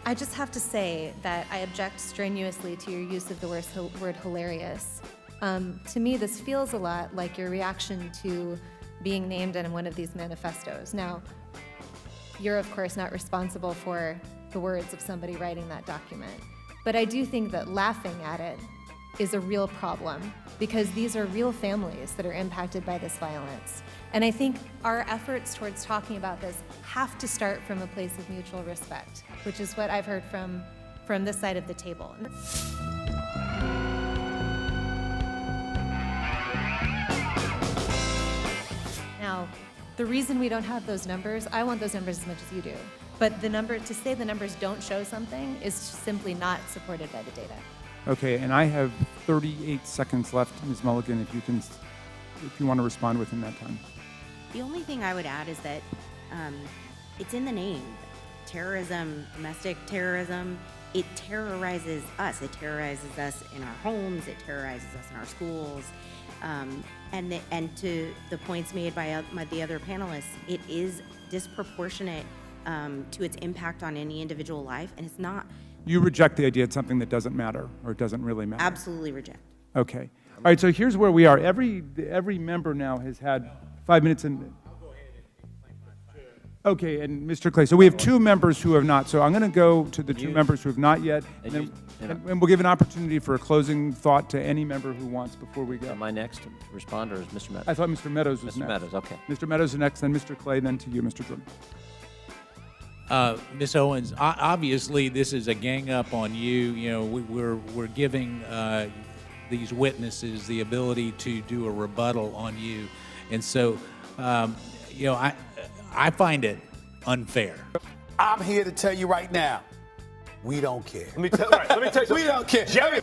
I just have to say that I object strenuously to your use of the word hilarious. To me, this feels a lot like your reaction to being named in one of these manifestos. Now, you're of course not responsible for the words of somebody writing that document, but I do think that laughing at it is a real problem because these are real families that are impacted by this violence. And I think our efforts towards talking about this have to start from a place of mutual respect, which is what I've heard from this side of the table. Now, the reason we don't have those numbers, I want those numbers as much as you do, but to say the numbers don't show something is simply not supported by the data. Okay, and I have 38 seconds left, Ms. Mulligan, if you want to respond within that time. The only thing I would add is that it's in the name. Terrorism, domestic terrorism, it terrorizes us. It terrorizes us in our homes. It terrorizes us in our schools. And to the points made by the other panelists, it is disproportionate to its impact on any individual life, and it's not. You reject the idea it's something that doesn't matter or it doesn't really matter? Absolutely reject. Okay. All right, so here's where we are. Every member now has had 5 minutes and... Okay, and Mr. Clay, so we have 2 members who have not. So I'm going to go to the 2 members who have not yet, and we'll give an opportunity for a closing thought to any member who wants before we go. Am I next to respond, or is Mr. Meadows? I thought Mr. Meadows was next. Mr. Meadows, okay. Mr. Meadows is next, then Mr. Clay, then to you, Mr. Jordan. Ms. Owens, obviously this is a gang up on you. You know, we're giving these witnesses the ability to do a rebuttal on you, and so you know, I find it unfair. I'm here to tell you right now, we don't care. Let me tell you something. We don't care. Jerry.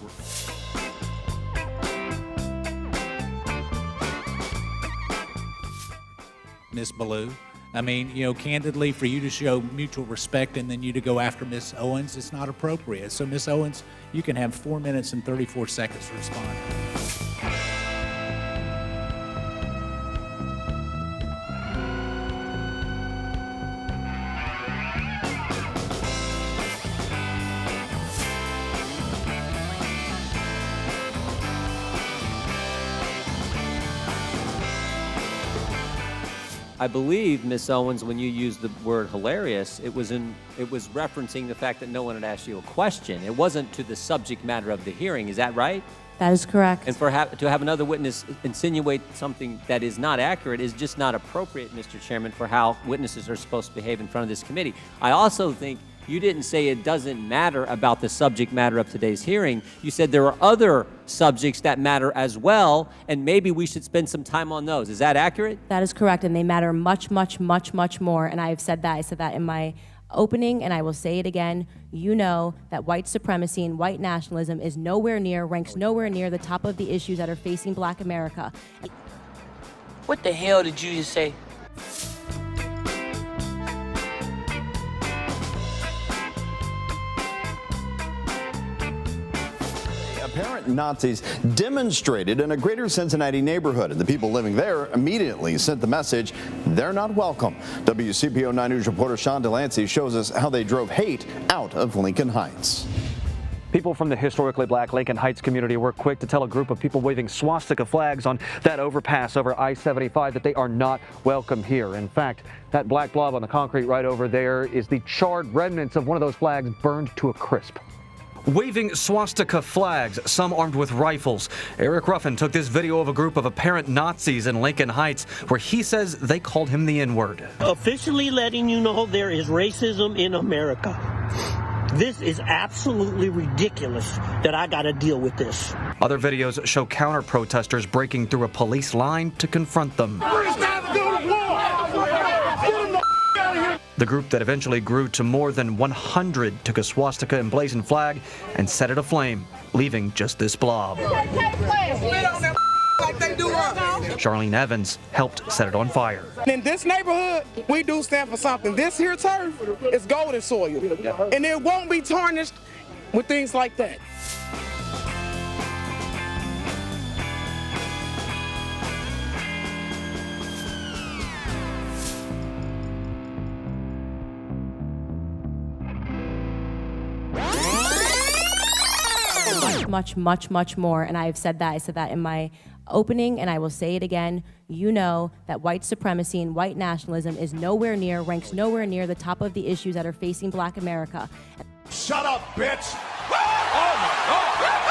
Ms. Ballou, I mean, you know, candidly, for you to show mutual respect and then you to go after Ms. Owens, it's not appropriate. So, Ms. Owens, you can have 4 minutes and 34 seconds to respond. I believe, Ms. Owens, when you used the word hilarious, it was referencing the fact that no one had asked you a question. It wasn't to the subject matter of the hearing. Is that right? That is correct. And to have another witness insinuate something that is not accurate is just not appropriate, Mr. Chairman, for how witnesses are supposed to behave in front of this committee. I also think you didn't say it doesn't matter about the subject matter of today's hearing. You said there are other subjects that matter as well, and maybe we should spend some time on those. Is that accurate? That is correct, and they matter much, much, much, much more, and I have said that. I said that in my opening, and I will say it again. You know that white supremacy and white nationalism is ranks nowhere near the top of the issues that are facing Black America. What the hell did you just say? Apparent Nazis demonstrated in a greater Cincinnati neighborhood, and the people living there immediately sent the message they're not welcome. WCPO 9 News reporter Sean Delancey shows us how they drove hate out of Lincoln Heights. People from the historically Black Lincoln Heights community were quick to tell a group of people waving swastika flags on that overpass over I-75 that they are not welcome here. In fact, that black blob on the concrete right over there is the charred remnants of one of those flags burned to a crisp. Waving swastika flags, some armed with rifles. Eric Ruffin took this video of a group of apparent Nazis in Lincoln Heights where he says they called him the N-word. Officially letting you know there is racism in America. This is absolutely ridiculous that I got to deal with this. Other videos show counter-protesters breaking through a police line to confront them. The group that eventually grew to more than 100 took a swastika emblazoned flag and set it aflame, leaving just this blob. Charlene Evans helped set it on fire. In this neighborhood, we do stand for something. This here turf is golden soil, and it won't be tarnished with things like that. much, much, much more. And I've said that. I said that in my opening, and I will say it again. You know that white supremacy and white nationalism is nowhere near, ranks nowhere near the top of the issues that are facing Black America. Shut up, bitch! Oh my God!